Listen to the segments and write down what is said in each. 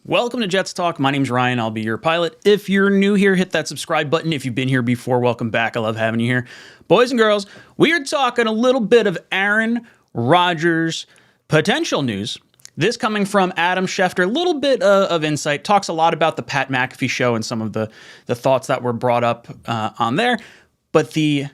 Welcome to Jets Talk. My name's Ryan. I'll be your pilot. If you're new here, hit that subscribe button. If you've been here before, welcome back. I love having you here. Boys and girls, we are talking a little bit of Aaron Rodgers potential news. This coming from Adam Schefter, a little bit of insight, talks a lot about the Pat McAfee show and some of the thoughts that were brought up on there. But the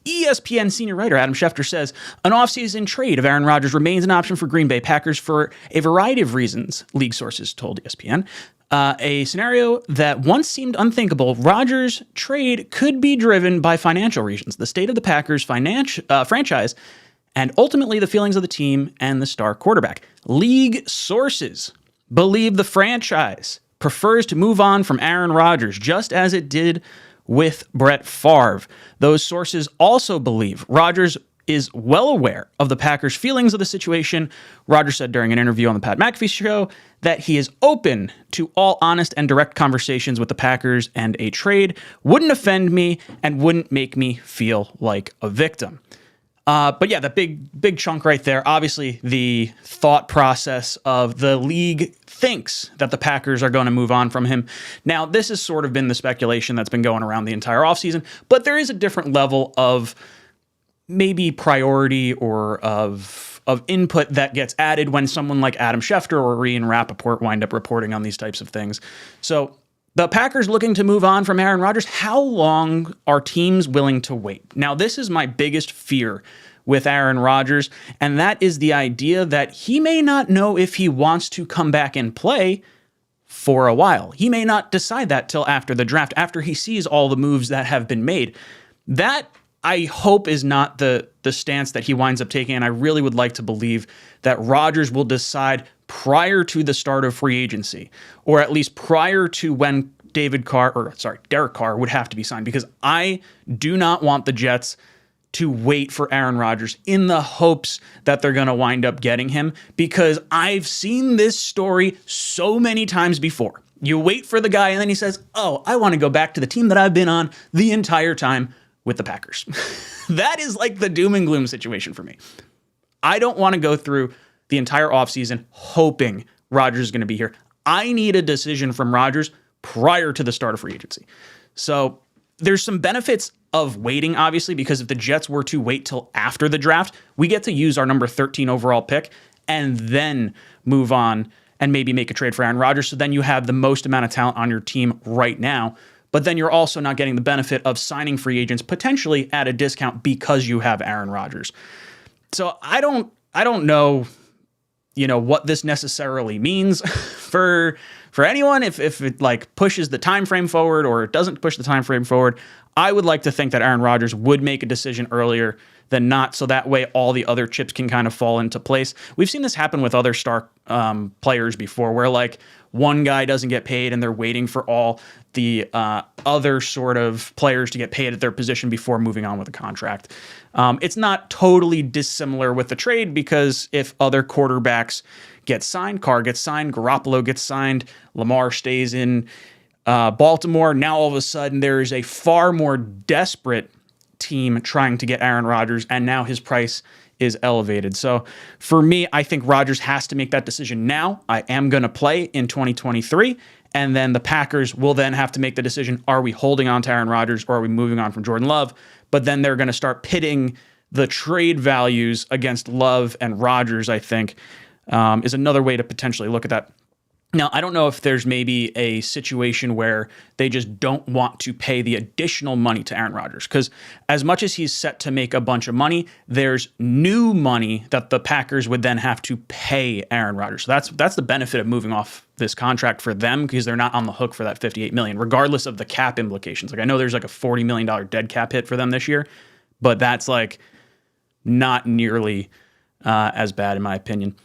ESPN senior writer Adam Schefter says an offseason trade of Aaron Rodgers remains an option for Green Bay Packers for a variety of reasons, league sources told ESPN. A scenario that once seemed unthinkable, Rodgers' trade could be driven by financial reasons, the state of the Packers' franchise, and ultimately the feelings of the team and the star quarterback. League sources believe the franchise prefers to move on from Aaron Rodgers, just as it did with Brett Favre. Those sources also believe Rodgers is well aware of the Packers' feelings of the situation. Rodgers said during an interview on the Pat McAfee show that he is open to all honest and direct conversations with the Packers, and a trade wouldn't offend me and wouldn't make me feel like a victim. But yeah, the big chunk right there, obviously the thought process of the league thinks that the Packers are going to move on from him. Now, this has sort of been the speculation that's been going around the entire offseason, but there is a different level of maybe priority or of input that gets added when someone like Adam Schefter or Ian Rappaport wind up reporting on these types of things. So the Packers looking to move on from Aaron Rodgers, how long are teams willing to wait? Now, this is my biggest fear with Aaron Rodgers, and that is the idea that he may not know if he wants to come back and play for a while. He may not decide that till after the draft, after he sees all the moves that have been made. That, I hope, is not the stance that he winds up taking, and I really would like to believe that Rodgers will decide prior to the start of free agency, or at least prior to when Derek Carr would have to be signed, because I do not want the Jets to wait for Aaron Rodgers in the hopes that they're going to wind up getting him, because I've seen this story so many times before. You wait for the guy and then he says, "Oh, I want to go back to the team that I've been on the entire time with the Packers." That is like the doom and gloom situation for me. I don't want to go through the entire offseason hoping Rodgers is going to be here. I need a decision from Rodgers prior to the start of free agency. So there's some benefits of waiting, obviously, because if the Jets were to wait till after the draft, we get to use our number 13 overall pick and then move on and maybe make a trade for Aaron Rodgers. So then you have the most amount of talent on your team right now, but then you're also not getting the benefit of signing free agents potentially at a discount because you have Aaron Rodgers. So I don't know, what this necessarily means for anyone, if it like pushes the time frame forward or it doesn't push the time frame forward. I would like to think that Aaron Rodgers would make a decision earlier than not, so that way all the other chips can kind of fall into place. We've seen this happen with other star players before, where like one guy doesn't get paid and they're waiting for all the other sort of players to get paid at their position before moving on with a contract. It's not totally dissimilar with the trade, because if other quarterbacks get signed, Carr gets signed, Garoppolo gets signed, Lamar stays in Baltimore, now all of a sudden there is a far more desperate team trying to get Aaron Rodgers, and now his price is elevated. So for me, I think Rodgers has to make that decision now. I am going to play in 2023, and then the Packers will then have to make the decision, are we holding on to Aaron Rodgers or are we moving on from Jordan Love? But then they're going to start pitting the trade values against Love and Rodgers, I think, is another way to potentially look at that. Now, I don't know if there's maybe a situation where they just don't want to pay the additional money to Aaron Rodgers, because as much as he's set to make a bunch of money, there's new money that the Packers would then have to pay Aaron Rodgers. So that's the benefit of moving off this contract for them, because they're not on the hook for that $58 million, regardless of the cap implications. Like, I know there's like a $40 million dead cap hit for them this year, but that's like not nearly as bad, in my opinion.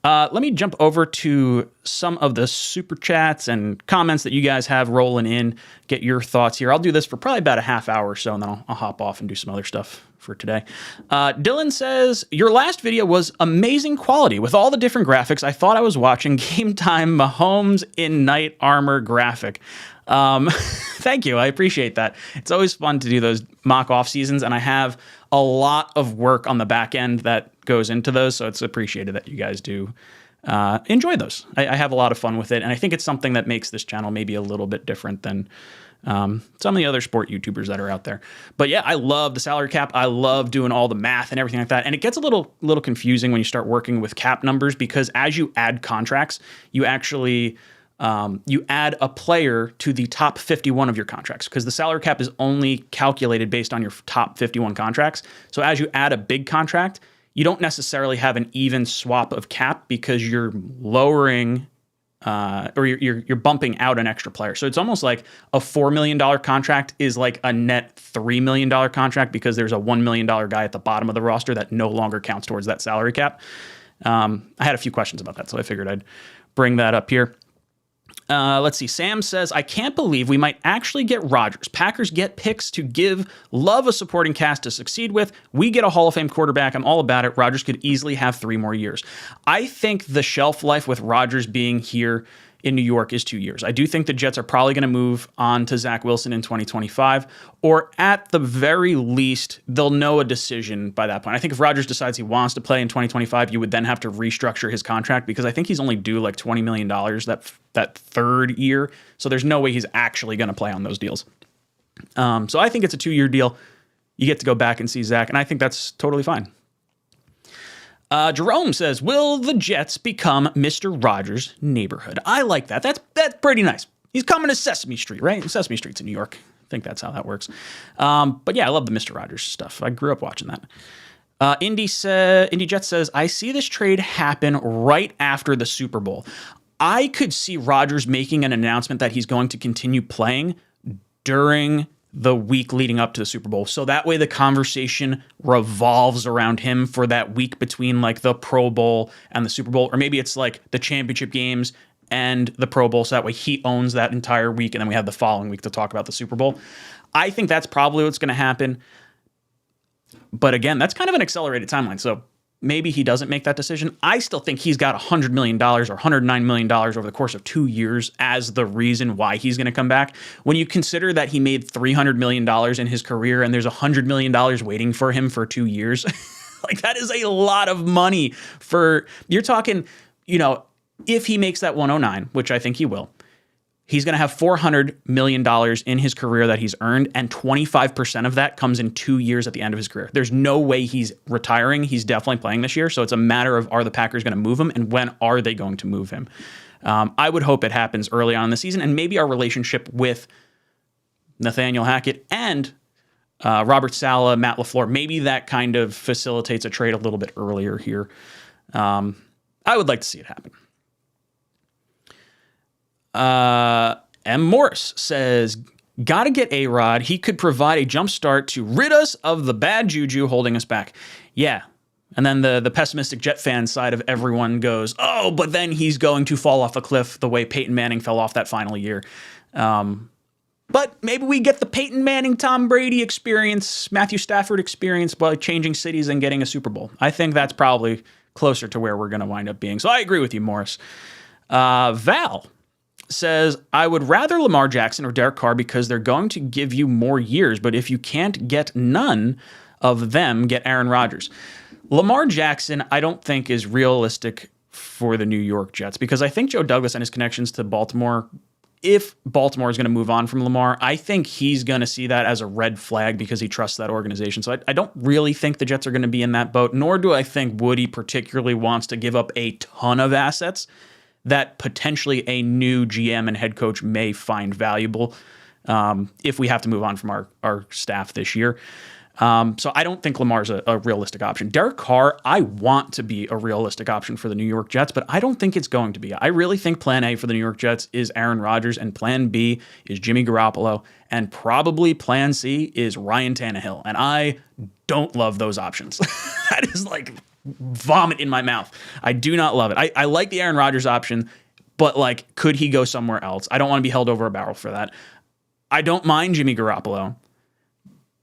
Let me jump over to some of the super chats and comments that you guys have rolling in. Get your thoughts here. I'll do this for probably about a half hour or so, and then I'll hop off and do some other stuff for today. Dylan says, your last video was amazing quality with all the different graphics. I thought I was watching Game Time Mahomes in Knight Armor graphic. Thank you. I appreciate that. It's always fun to do those mock off seasons, and I have a lot of work on the back end that goes into those, so it's appreciated that you guys do enjoy those. I have a lot of fun with it, and I think it's something that makes this channel maybe a little bit different than some of the other sport YouTubers that are out there. But yeah, I love the salary cap. I love doing all the math and everything like that. And it gets a little confusing when you start working with cap numbers, because as you add contracts, you actually you add a player to the top 51 of your contracts, because the salary cap is only calculated based on your top 51 contracts. So as you add a big contract, you don't necessarily have an even swap of cap, because you're lowering or you're bumping out an extra player. So it's almost like a $4 million contract is like a net $3 million contract, because there's a $1 million guy at the bottom of the roster that no longer counts towards that salary cap. I had a few questions about that, so I figured I'd bring that up here. Let's see. Sam says, I can't believe we might actually get Rodgers. Packers get picks to give Love a supporting cast to succeed with. We get a Hall of Fame quarterback. I'm all about it. Rodgers could easily have 3 more years. I think the shelf life with Rodgers being here in New York is 2 years. I do think the Jets are probably going to move on to Zach Wilson in 2025, or at the very least, they'll know a decision by that point. I think if Rodgers decides he wants to play in 2025, you would then have to restructure his contract, because I think he's only due like $20 million that third year. So there's no way he's actually going to play on those deals. So I think it's a 2-year deal. You get to go back and see Zach, and I think that's totally fine. Jerome says, will the Jets become Mr. Rogers' neighborhood? I like that. That's pretty nice. He's coming to Sesame Street, right? Sesame Street's in New York. I think that's how that works. But yeah, I love the Mr. Rogers stuff. I grew up watching that. Indy Jet says, I see this trade happen right after the Super Bowl. I could see Rodgers making an announcement that he's going to continue playing during the week leading up to the Super Bowl. So that way the conversation revolves around him for that week between like the Pro Bowl and the Super Bowl. Or maybe it's like the championship games and the Pro Bowl. So that way he owns that entire week, and then we have the following week to talk about the Super Bowl. I think that's probably what's going to happen. But again, that's kind of an accelerated timeline. So maybe he doesn't make that decision. I still think he's got $100 million or $109 million over the course of 2 years as the reason why he's going to come back. When you consider that he made $300 million in his career and there's $100 million waiting for him for 2 years, like that is a lot of money for, you're talking, if he makes that 109, which I think he will, he's going to have $400 million in his career that he's earned, and 25% of that comes in 2 years at the end of his career. There's no way he's retiring. He's definitely playing this year. So it's a matter of, are the Packers going to move him, and when are they going to move him? I would hope it happens early on in the season, and maybe our relationship with Nathaniel Hackett and Robert Saleh, Matt LaFleur, maybe that kind of facilitates a trade a little bit earlier here. I would like to see it happen. M. Morris says, gotta get A-Rod. He could provide a jump start to rid us of the bad juju holding us back. Yeah. And then the pessimistic Jet fan side of everyone goes, oh, but then he's going to fall off a cliff the way Peyton Manning fell off that final year. But maybe we get the Peyton Manning, Tom Brady experience, Matthew Stafford experience by changing cities and getting a Super Bowl. I think that's probably closer to where we're going to wind up being. So I agree with you, Morris. Val says, I would rather Lamar Jackson or Derek Carr because they're going to give you more years, but if you can't get none of them, get Aaron Rodgers. Lamar Jackson, I don't think is realistic for the New York Jets, because I think Joe Douglas and his connections to Baltimore, if Baltimore is going to move on from Lamar, I think he's going to see that as a red flag because he trusts that organization. So I don't really think the Jets are going to be in that boat, nor do I think Woody particularly wants to give up a ton of assets that potentially a new GM and head coach may find valuable if we have to move on from our staff this year. So I don't think Lamar's a realistic option. Derek Carr, I want to be a realistic option for the New York Jets, but I don't think it's going to be. I really think plan A for the New York Jets is Aaron Rodgers, and plan B is Jimmy Garoppolo, and probably plan C is Ryan Tannehill. And I don't love those options. That is like vomit in my mouth. I do not love it. I like the Aaron Rodgers option, but like, could he go somewhere else? I don't want to be held over a barrel for that. I don't mind Jimmy Garoppolo,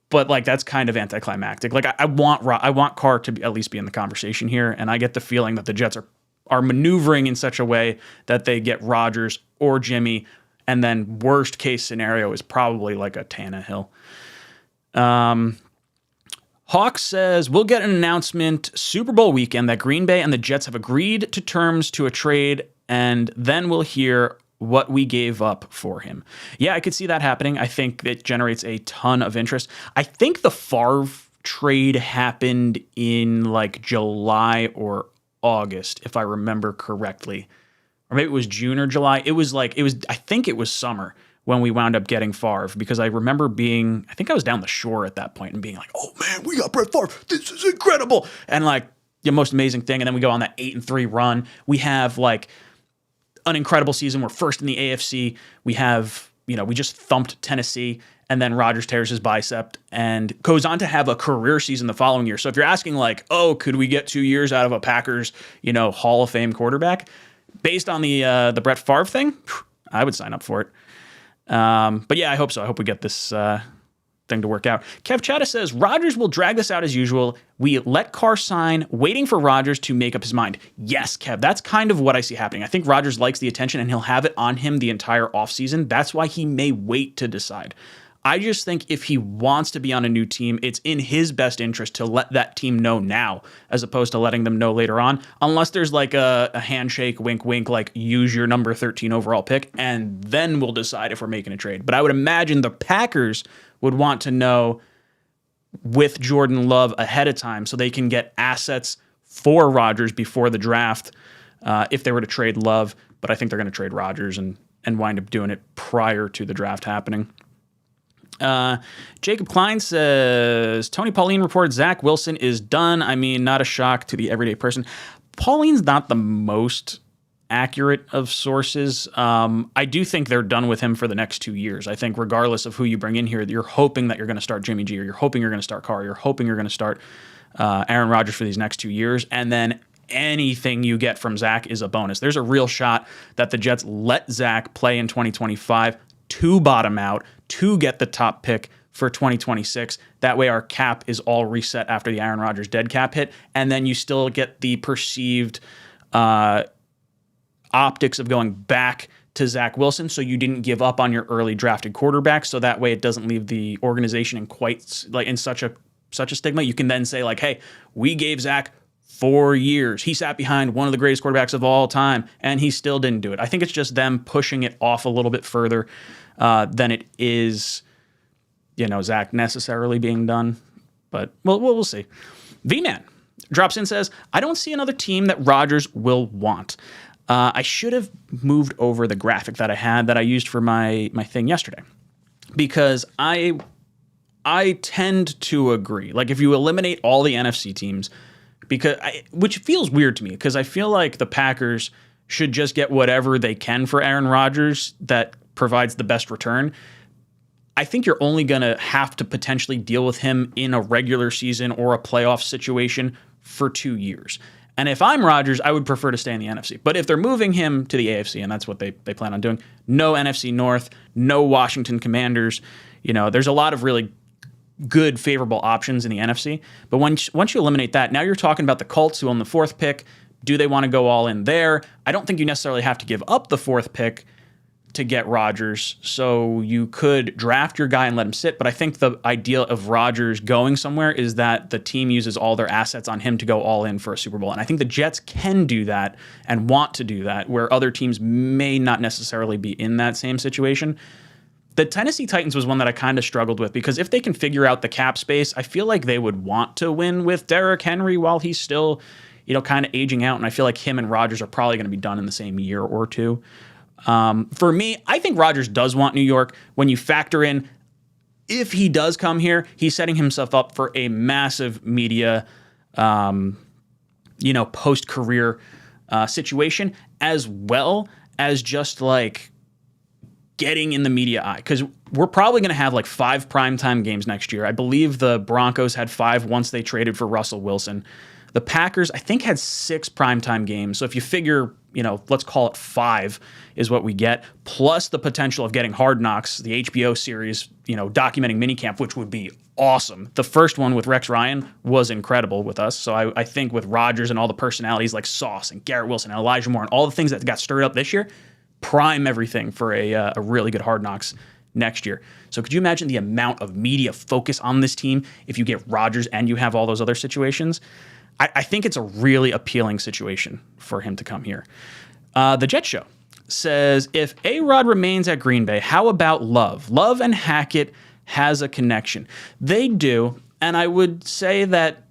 but like, that's kind of anticlimactic. Like I want Carr to at least be in the conversation here. And I get the feeling that the Jets are maneuvering in such a way that they get Rodgers or Jimmy. And then worst case scenario is probably like a Tannehill. Hawk says, we'll get an announcement Super Bowl weekend that Green Bay and the Jets have agreed to terms to a trade, and then we'll hear what we gave up for him. Yeah, I could see that happening. I think it generates a ton of interest. I think the Favre trade happened in like July or August, if I remember correctly. Or maybe it was June or July. I think it was summer when we wound up getting Favre, because I remember I think I was down the shore at that point and being like, oh man, we got Brett Favre. This is incredible. And like the most amazing thing. And then we go on that 8-3 run. We have like an incredible season. We're first in the AFC. We have, we just thumped Tennessee, and then Rodgers tears his bicep and goes on to have a career season the following year. So if you're asking like, oh, could we get 2 years out of a Packers, Hall of Fame quarterback? Based on the Brett Favre thing, I would sign up for it. But yeah, I hope so. I hope we get this thing to work out. Kev Chata says, Rodgers will drag this out as usual. We let Carr sign, waiting for Rodgers to make up his mind. Yes, Kev, that's kind of what I see happening. I think Rodgers likes the attention, and he'll have it on him the entire offseason. That's why he may wait to decide. I just think if he wants to be on a new team, it's in his best interest to let that team know now, as opposed to letting them know later on, unless there's like a handshake, wink, wink, like use your number 13 overall pick, and then we'll decide if we're making a trade. But I would imagine the Packers would want to know with Jordan Love ahead of time so they can get assets for Rodgers before the draft if they were to trade Love. But I think they're going to trade Rodgers and wind up doing it prior to the draft happening. Jacob Klein says, Tony Pauline reports Zach Wilson is done. I mean, not a shock to the everyday person. Pauline's not the most accurate of sources. I do think they're done with him for the next 2 years. I think regardless of who you bring in here, you're hoping that you're going to start Jimmy G, or you're hoping you're going to start Carr, you're hoping you're going to start Aaron Rodgers for these next 2 years. And then anything you get from Zach is a bonus. There's a real shot that the Jets let Zach play in 2025 to bottom out, to get the top pick for 2026. That way our cap is all reset after the Aaron Rodgers dead cap hit, and then you still get the perceived optics of going back to Zach Wilson, so you didn't give up on your early drafted quarterback, so that way it doesn't leave the organization in such a stigma. You can then say like, hey, we gave Zach 4 years. He sat behind one of the greatest quarterbacks of all time, and he still didn't do it. I think it's just them pushing it off a little bit further than it is, Zach necessarily being done. But we'll see. V-Man drops in, says, I don't see another team that Rodgers will want. I should have moved over the graphic that I had that I used for my thing yesterday, because I tend to agree. Like if you eliminate all the NFC teams, which feels weird to me, because I feel like the Packers should just get whatever they can for Aaron Rodgers that provides the best return. I think you're only going to have to potentially deal with him in a regular season or a playoff situation for 2 years. And if I'm Rodgers, I would prefer to stay in the NFC. But if they're moving him to the AFC, and that's what they plan on doing, no NFC North, no Washington Commanders, there's a lot of really good, favorable options in the NFC. But once you eliminate that, now you're talking about the Colts, who own the 4th pick. Do they want to go all in there? I don't think you necessarily have to give up the 4th pick to get Rodgers, so you could draft your guy and let him sit. But I think the idea of Rodgers going somewhere is that the team uses all their assets on him to go all in for a Super Bowl. And I think the Jets can do that and want to do that, where other teams may not necessarily be in that same situation. The Tennessee Titans was one that I kind of struggled with, because if they can figure out the cap space, I feel like they would want to win with Derrick Henry while he's still, kind of aging out. And I feel like him and Rodgers are probably going to be done in the same year or two. For me, I think Rodgers does want New York. When you factor in, if he does come here, he's setting himself up for a massive media, post-career situation, as well as just like getting in the media eye. Because we're probably going to have like 5 primetime games next year. I believe the Broncos had 5 once they traded for Russell Wilson. The Packers, I think, had 6 primetime games. So if you figure, let's call it 5 is what we get, plus the potential of getting Hard Knocks, the HBO series, documenting minicamp, which would be awesome. The first one with Rex Ryan was incredible with us. So I think with Rodgers and all the personalities like Sauce and Garrett Wilson and Elijah Moore and all the things that got stirred up this year, prime everything for a really good Hard Knocks next year. So could you imagine the amount of media focus on this team if you get Rodgers and you have all those other situations? I think it's a really appealing situation for him to come here. The Jet Show says, if A-Rod remains at Green Bay, how about Love? Love and Hackett has a connection. They do, and I would say that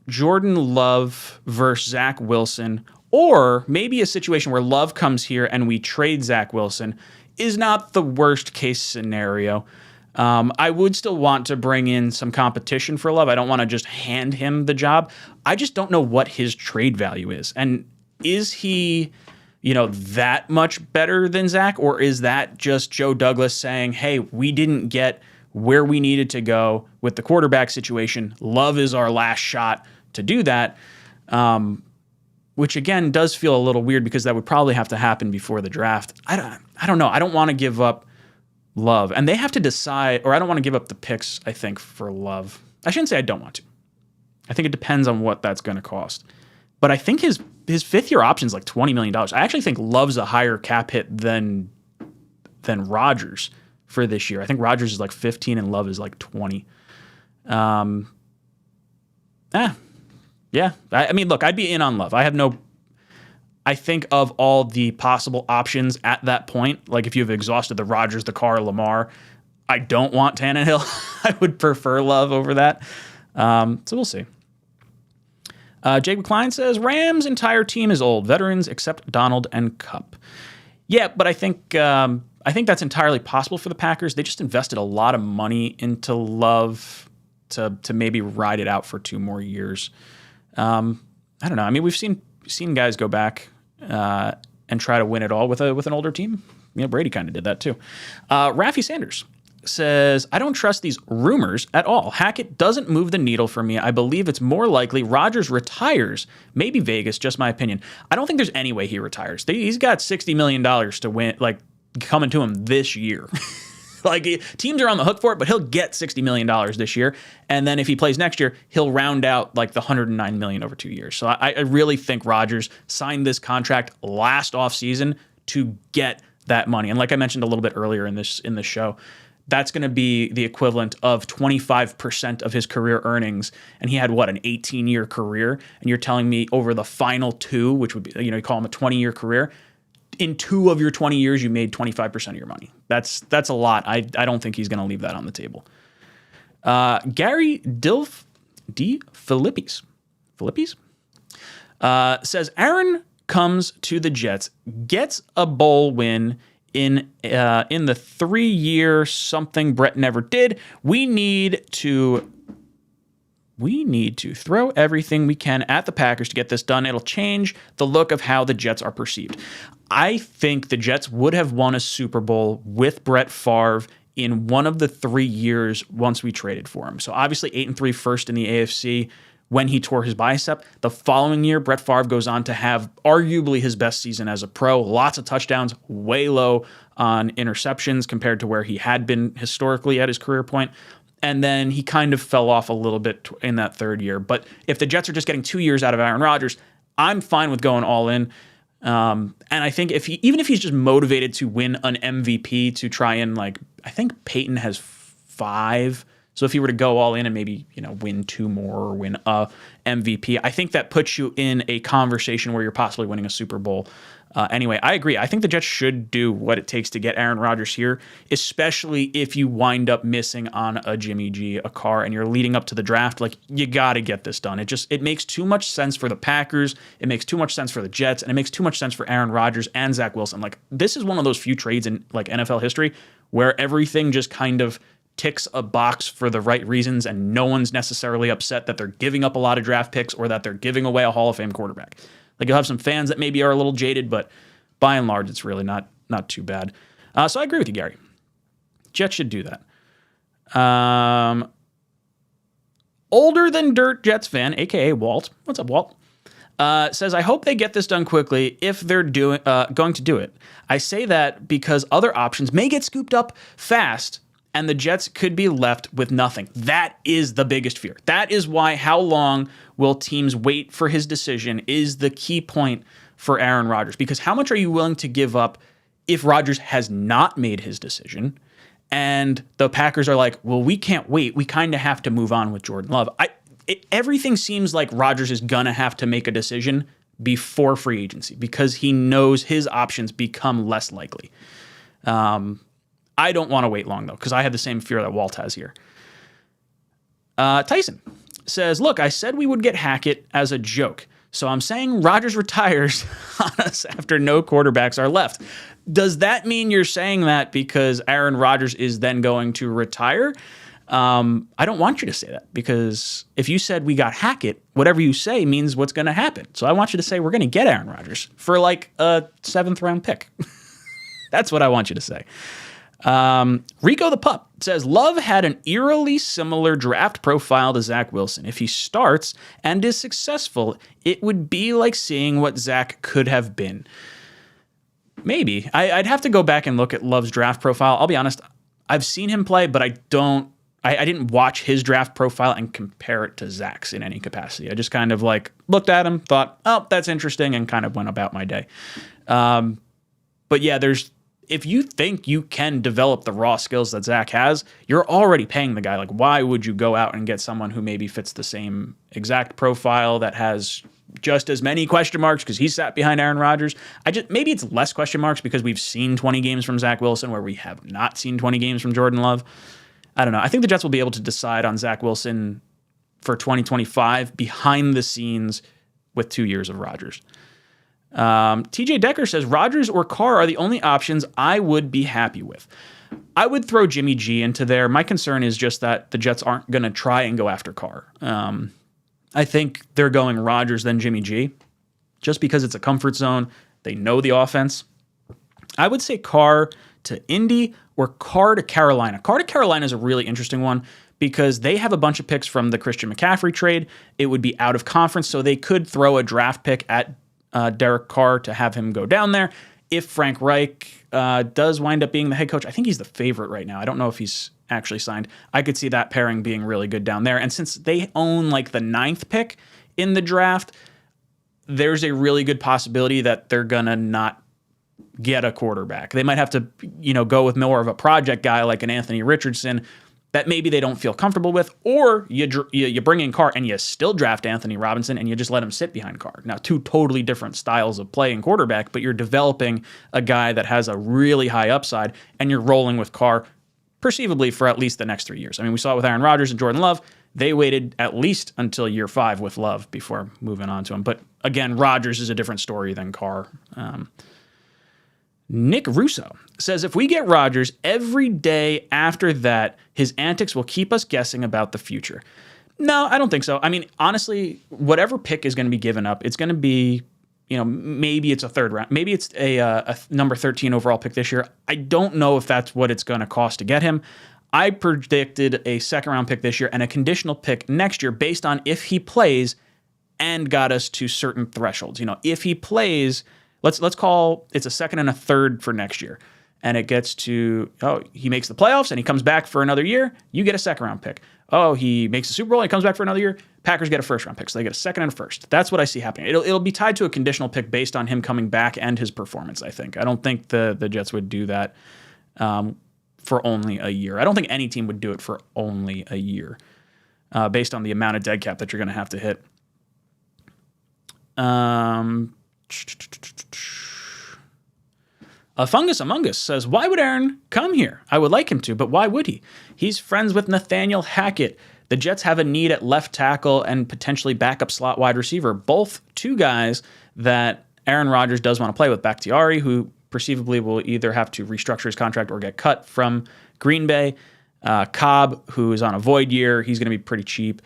Jordan Love versus Zach Wilson, or maybe a situation where Love comes here and we trade Zach Wilson, is not the worst case scenario. I would still want to bring in some competition for Love. I don't want to just hand him the job. I just don't know what his trade value is. And is he, that much better than Zach? Or is that just Joe Douglas saying, hey, we didn't get where we needed to go with the quarterback situation. Love is our last shot to do that. Which, again, does feel a little weird because that would probably have to happen before the draft. I don't know. I don't want to give up Love. And they have to decide, or I don't want to give up the picks, I think, for Love. I shouldn't say I don't want to. I think it depends on what that's going to cost. But I think his fifth-year option is like $20 million. I actually think Love's a higher cap hit than Rodgers for this year. I think Rodgers is like 15 and Love is like 20. Yeah. I mean, look, I'd be in on Love. I think of all the possible options at that point, like if you've exhausted the Rodgers, the Carr, Lamar, I don't want Tannehill. I would prefer Love over that. So we'll see. Jake McCline says, Rams' entire team is old. Veterans except Donald and Kupp. Yeah, but I think that's entirely possible for the Packers. They just invested a lot of money into Love to maybe ride it out for 2 more years. I don't know. I mean, we've seen guys go back and try to win it all with an older team. Brady kind of did that too. Raffy Sanders says, I don't trust these rumors at all. Hackett doesn't move the needle for me. I believe it's more likely Rodgers retires. Maybe Vegas, just my opinion. I don't think there's any way he retires. He's got $60 million to win, like coming to him this year. Like teams are on the hook for it, but he'll get $60 million this year. And then if he plays next year, he'll round out like the $109 million over 2 years. So I really think Rodgers signed this contract last offseason to get that money. And like I mentioned a little bit earlier in this show, that's going to be the equivalent of 25% of his career earnings. And he had, an 18-year career? And you're telling me over the final 2, which would be, you call him a 20-year career, in 2 of your 20 years, you made 25% of your money. That's a lot. I don't think he's going to leave that on the table. Gary D. Philippes says, Aaron comes to the Jets, gets a bowl win in the 3-year something Brett never did. We need to throw everything we can at the Packers to get this done. It'll change the look of how the Jets are perceived. I think the Jets would have won a Super Bowl with Brett Favre in one of the 3 years once we traded for him. So obviously 8-3 first in the AFC when he tore his bicep. The following year, Brett Favre goes on to have arguably his best season as a pro. Lots of touchdowns, way low on interceptions compared to where he had been historically at his career point. And then he kind of fell off a little bit in that 3rd year. But if the Jets are just getting 2 years out of Aaron Rodgers, I'm fine with going all in. And I think even if he's just motivated to win an MVP to try and I think Peyton has 5. So if he were to go all in and maybe, win 2 more or win a MVP, I think that puts you in a conversation where you're possibly winning a Super Bowl. Anyway, I agree. I think the Jets should do what it takes to get Aaron Rodgers here, especially if you wind up missing on a Jimmy G, a Carr, and you're leading up to the draft. You got to get this done. It makes too much sense for the Packers. It makes too much sense for the Jets, and it makes too much sense for Aaron Rodgers and Zach Wilson. This is one of those few trades in NFL history where everything just kind of ticks a box for the right reasons, and no one's necessarily upset that they're giving up a lot of draft picks or that they're giving away a Hall of Fame quarterback. You'll have some fans that maybe are a little jaded, but by and large, it's really not too bad. So I agree with you, Gary. Jets should do that. Older than dirt Jets fan, a.k.a. Walt. What's up, Walt? Says, I hope they get this done quickly if they're going to do it. I say that because other options may get scooped up fast and the Jets could be left with nothing. That is the biggest fear. That is why how long will teams wait for his decision is the key point for Aaron Rodgers. Because how much are you willing to give up if Rodgers has not made his decision? And the Packers are like, well, we can't wait. We kind of have to move on with Jordan Love. Everything seems like Rodgers is going to have to make a decision before free agency because he knows his options become less likely. I don't want to wait long, though, because I have the same fear that Walt has here. Tyson says, look, I said we would get Hackett as a joke. So I'm saying Rodgers retires on us after no quarterbacks are left. Does that mean you're saying that because Aaron Rodgers is then going to retire? I don't want you to say that because if you said we got Hackett, whatever you say means what's going to happen. So I want you to say we're going to get Aaron Rodgers for like a 7th round pick. That's what I want you to say. Rico the Pup says, Love had an eerily similar draft profile to Zach Wilson. If he starts and is successful, it would be like seeing what Zach could have been. Maybe. I'd have to go back and look at Love's draft profile. I'll be honest, I've seen him play, but I didn't watch his draft profile and compare it to Zach's in any capacity. I just kind of like looked at him, thought, oh, that's interesting, and kind of went about my day. But yeah, if you think you can develop the raw skills that Zach has, you're already paying the guy. Like, why would you go out and get someone who maybe fits the same exact profile that has just as many question marks because he sat behind Aaron Rodgers? Maybe it's less question marks because we've seen 20 games from Zach Wilson where we have not seen 20 games from Jordan Love. I don't know. I think the Jets will be able to decide on Zach Wilson for 2025 behind the scenes with 2 years of Rodgers. TJ Decker says, Rodgers or Carr are the only options I would be happy with. I would throw Jimmy G into there. My concern is just that the Jets aren't going to try and go after Carr. I think they're going Rodgers then Jimmy G just because it's a comfort zone. They know the offense. I would say Carr to Indy or Carr to Carolina. Carr to Carolina is a really interesting one because they have a bunch of picks from the Christian McCaffrey trade. It would be out of conference, so they could throw a draft pick at Derek Carr to have him go down there. If Frank Reich does wind up being the head coach, I think he's the favorite right now. I don't know if he's actually signed. I could see that pairing being really good down there. And since they own like the 9th pick in the draft, there's a really good possibility that they're going to not get a quarterback. They might have to, go with more of a project guy like an Anthony Richardson that maybe they don't feel comfortable with, or you bring in Carr and you still draft Anthony Robinson and you just let him sit behind Carr. Now, 2 totally different styles of playing quarterback, but you're developing a guy that has a really high upside and you're rolling with Carr perceivably for at least the next 3 years. I mean, we saw it with Aaron Rodgers and Jordan Love. They waited at least until year 5 with Love before moving on to him. But again, Rodgers is a different story than Carr. Nick Russo says, if we get Rodgers every day after that, his antics will keep us guessing about the future. No, I don't think so. I mean, honestly, whatever pick is going to be given up, it's going to be, maybe it's a 3rd round. Maybe it's a number 13 overall pick this year. I don't know if that's what it's going to cost to get him. I predicted a 2nd round pick this year and a conditional pick next year based on if he plays and got us to certain thresholds. If he plays... Let's call it's a 2nd and a 3rd for next year. And it gets to, he makes the playoffs and he comes back for another year, you get a 2nd round pick. Oh, he makes the Super Bowl and he comes back for another year, Packers get a 1st round pick. So they get a 2nd and a 1st. That's what I see happening. It'll be tied to a conditional pick based on him coming back and his performance, I think. I don't think the Jets would do that for only a year. I don't think any team would do it for only a year based on the amount of dead cap that you're going to have to hit. A Fungus Among Us says, why would Aaron come here? I would like him to, but why would he? He's friends with Nathaniel Hackett. The Jets have a need at left tackle and potentially backup slot wide receiver. Both 2 guys that Aaron Rodgers does want to play with. Bakhtiari, who perceivably will either have to restructure his contract or get cut from Green Bay. Cobb, who is on a void year. He's going to be pretty cheap.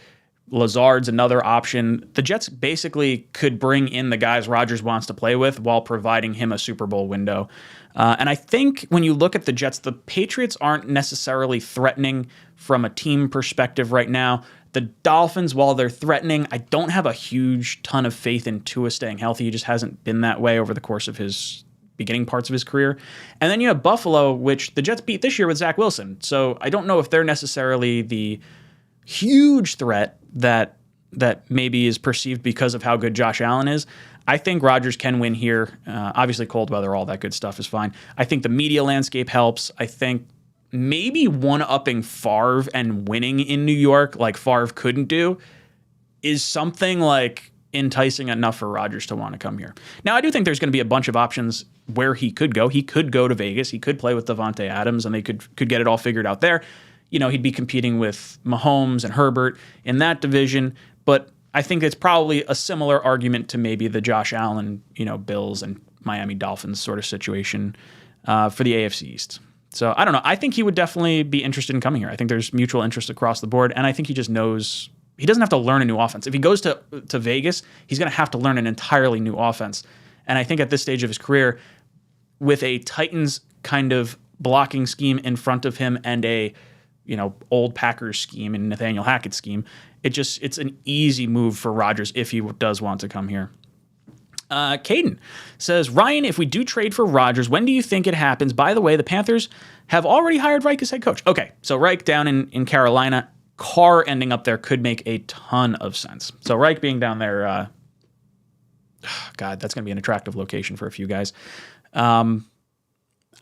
Lazard's another option. The Jets basically could bring in the guys Rodgers wants to play with while providing him a Super Bowl window. And I think when you look at the Jets, the Patriots aren't necessarily threatening from a team perspective right now. The Dolphins, while they're threatening, I don't have a huge ton of faith in Tua staying healthy. He just hasn't been that way over the course of his beginning parts of his career. And then you have Buffalo, which the Jets beat this year with Zach Wilson. So I don't know if they're necessarily the huge threat that maybe is perceived because of how good Josh Allen is. I think Rodgers can win here. Obviously, cold weather, all that good stuff is fine. I think the media landscape helps. I think maybe one-upping Favre and winning in New York like Favre couldn't do is something like enticing enough for Rodgers to want to come here. Now, I do think there's going to be a bunch of options where he could go. He could go to Vegas. He could play with Davante Adams, and they could get it all figured out there. He'd be competing with Mahomes and Herbert in that division. But I think it's probably a similar argument to maybe the Josh Allen, Bills and Miami Dolphins sort of situation for the AFC East. So I don't know. I think he would definitely be interested in coming here. I think there's mutual interest across the board, and I think he just knows he doesn't have to learn a new offense. If he goes to Vegas, he's going to have to learn an entirely new offense. And I think at this stage of his career, with a Titans kind of blocking scheme in front of him and a old Packers scheme and Nathaniel Hackett's scheme, it's an easy move for Rodgers if he does want to come here. Caden says, Ryan, if we do trade for Rodgers, when do you think it happens? By the way, the Panthers have already hired Reich as head coach. Okay, so Reich down in Carolina, Carr ending up there could make a ton of sense. So Reich being down there, God, that's going to be an attractive location for a few guys.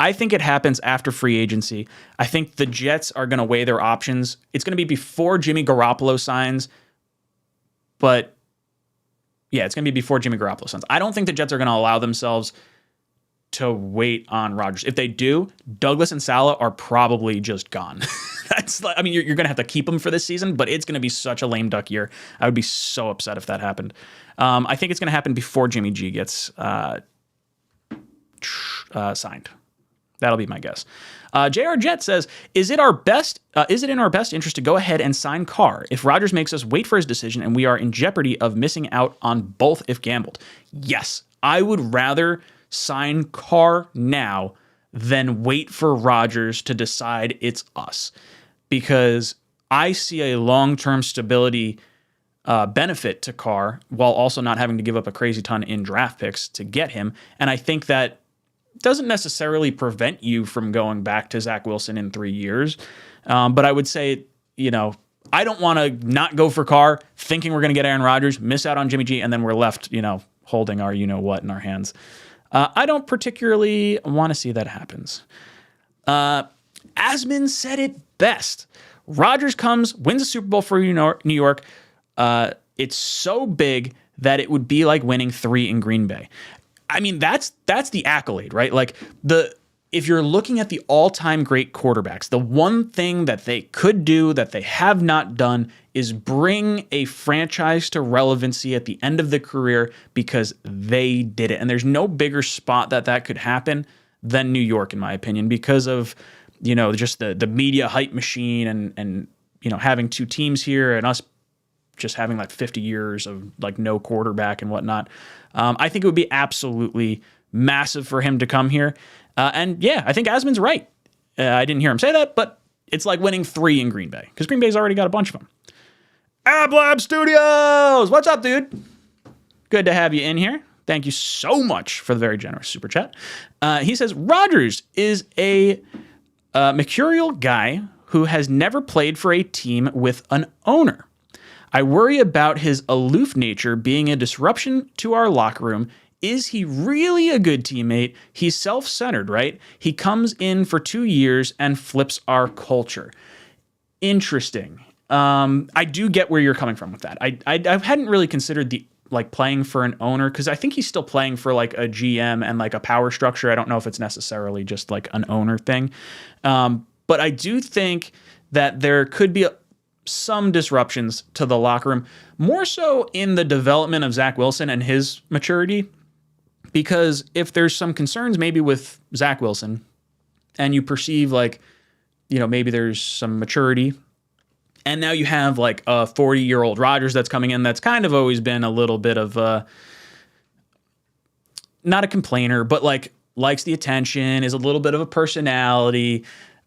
I think it happens after free agency. I think the Jets are going to weigh their options. It's going to be before Jimmy Garoppolo signs, but yeah, it's going to be before Jimmy Garoppolo signs. I don't think the Jets are going to allow themselves to wait on Rodgers. If they do, Douglas and Saleh are probably just gone. You're going to have to keep them for this season, but it's going to be such a lame duck year. I would be so upset if that happened. I think it's going to happen before Jimmy G gets signed. That'll be my guess. JR Jet says, is it in our best interest to go ahead and sign Carr if Rodgers makes us wait for his decision and we are in jeopardy of missing out on both if gambled? Yes, I would rather sign Carr now than wait for Rodgers to decide it's us, because I see a long-term stability benefit to Carr while also not having to give up a crazy ton in draft picks to get him. And I think that doesn't necessarily prevent you from going back to Zach Wilson in 3 years. But I would say, I don't want to not go for Carr thinking we're going to get Aaron Rodgers, miss out on Jimmy G, and then we're left, holding our what in our hands. I don't particularly want to see that happens. Asman said it best. Rodgers comes, wins a Super Bowl for New York. It's so big that it would be like winning 3 in Green Bay. I mean, that's the accolade, right? Like if you're looking at the all-time great quarterbacks, the one thing that they could do that they have not done is bring a franchise to relevancy at the end of the career because they did it. And there's no bigger spot that could happen than New York, in my opinion, because of, just the media hype machine and having 2 teams here and us just having like 50 years of like no quarterback and whatnot. I think it would be absolutely massive for him to come here. And yeah, I think Asman's right. I didn't hear him say that, but it's like winning 3 in Green Bay because Green Bay's already got a bunch of them. AbLab Studios! What's up, dude? Good to have you in here. Thank you so much for the very generous super chat. He says, Rodgers is a mercurial guy who has never played for a team with an owner. I worry about his aloof nature being a disruption to our locker room. Is he really a good teammate? He's self-centered, right? He comes in for 2 years and flips our culture. Interesting. I do get where you're coming from with that. I hadn't really considered playing for an owner because I think he's still playing for like a GM and like a power structure. I don't know if it's necessarily just like an owner thing. But I do think that there could be some disruptions to the locker room, more so in the development of Zach Wilson and his maturity. Because if there's some concerns maybe with Zach Wilson and you perceive maybe there's some maturity, and now you have like a 40-year-old Rodgers that's coming in that's kind of always been a little bit of not a complainer, but likes the attention, is a little bit of a personality.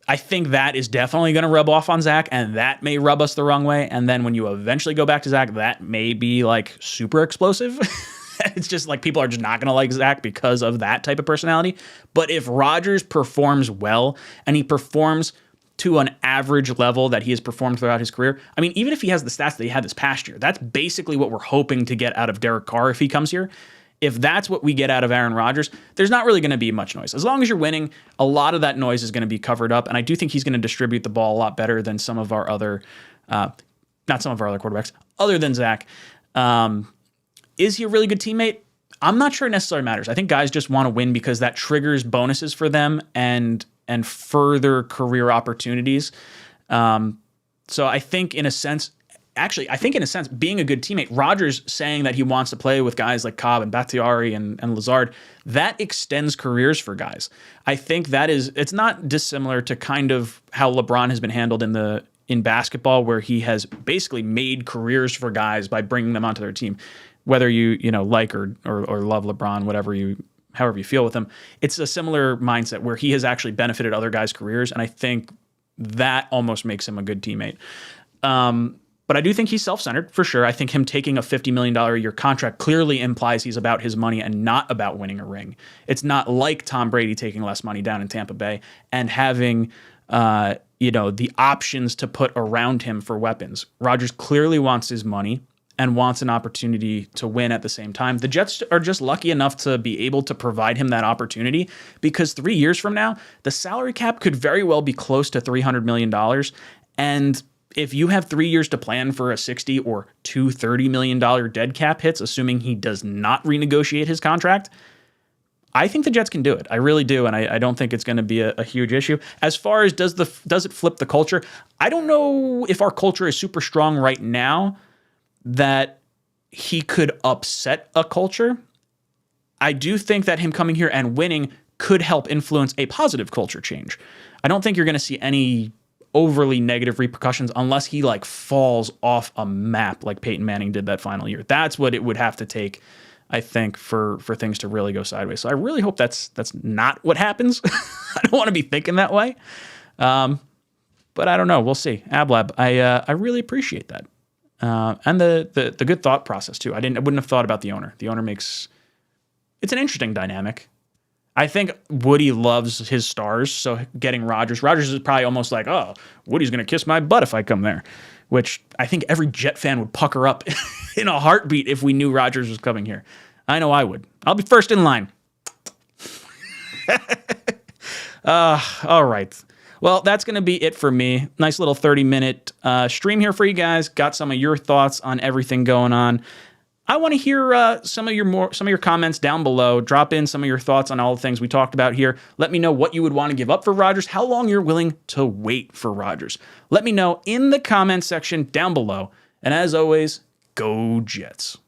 I think that is definitely going to rub off on Zach, and that may rub us the wrong way. And then when you eventually go back to Zach, that may be like super explosive. It's just like people are just not going to like Zach because of that type of personality. But if Rodgers performs well and he performs to an average level that he has performed throughout his career, I mean, even if he has the stats that he had this past year, that's basically what we're hoping to get out of Derek Carr if he comes here. if that's what we get out of Aaron Rodgers, there's not really going to be much noise. As long as you're winning, a lot of that noise is going to be covered up. And I do think he's going to distribute the ball a lot better than some of our other, not some of our other quarterbacks, other than Zach. Is he a really good teammate? I'm not sure it necessarily matters. I think guys just want to win because that triggers bonuses for them and further career opportunities. So I think in a sense, being a good teammate, Rodgers saying that he wants to play with guys like Cobb and Bakhtiari and Lazard, that extends careers for guys. I think it's not dissimilar to kind of how LeBron has been handled in basketball, where he has basically made careers for guys by bringing them onto their team. Whether you like or love LeBron, however you feel with him, it's a similar mindset where he has actually benefited other guys' careers, and I think that almost makes him a good teammate. But I do think he's self-centered, for sure. I think him taking a $50 million a year contract clearly implies he's about his money and not about winning a ring. It's not like Tom Brady taking less money down in Tampa Bay and having the options to put around him for weapons. Rodgers clearly wants his money and wants an opportunity to win at the same time. The Jets are just lucky enough to be able to provide him that opportunity, because 3 years from now, the salary cap could very well be close to $300 million. And if you have 3 years to plan for a $60 or $230 million dead cap hits, assuming he does not renegotiate his contract, I think the Jets can do it. I really do, and I don't think it's going to be a huge issue. As far as does it flip the culture, I don't know if our culture is super strong right now that he could upset a culture. I do think that him coming here and winning could help influence a positive culture change. I don't think you're going to see any overly negative repercussions unless he falls off a map like Peyton Manning did that final year. That's what it would have to take, I think, for things to really go sideways. So I really hope that's not what happens. I don't want to be thinking that way. But I don't know. We'll see. Ablab, I really appreciate that. And the good thought process too. I wouldn't have thought about the owner. The owner it's an interesting dynamic. I think Woody loves his stars, so getting Rodgers is probably almost like, oh, Woody's going to kiss my butt if I come there, which I think every Jet fan would pucker up in a heartbeat if we knew Rodgers was coming here. I know I would. I'll be first in line. All right. Well, that's going to be it for me. Nice little 30-minute stream here for you guys. Got some of your thoughts on everything going on. I want to hear some of your comments down below. Drop in some of your thoughts on all the things we talked about here. Let me know what you would want to give up for Rodgers, how long you're willing to wait for Rodgers. Let me know in the comment section down below. And as always, go Jets.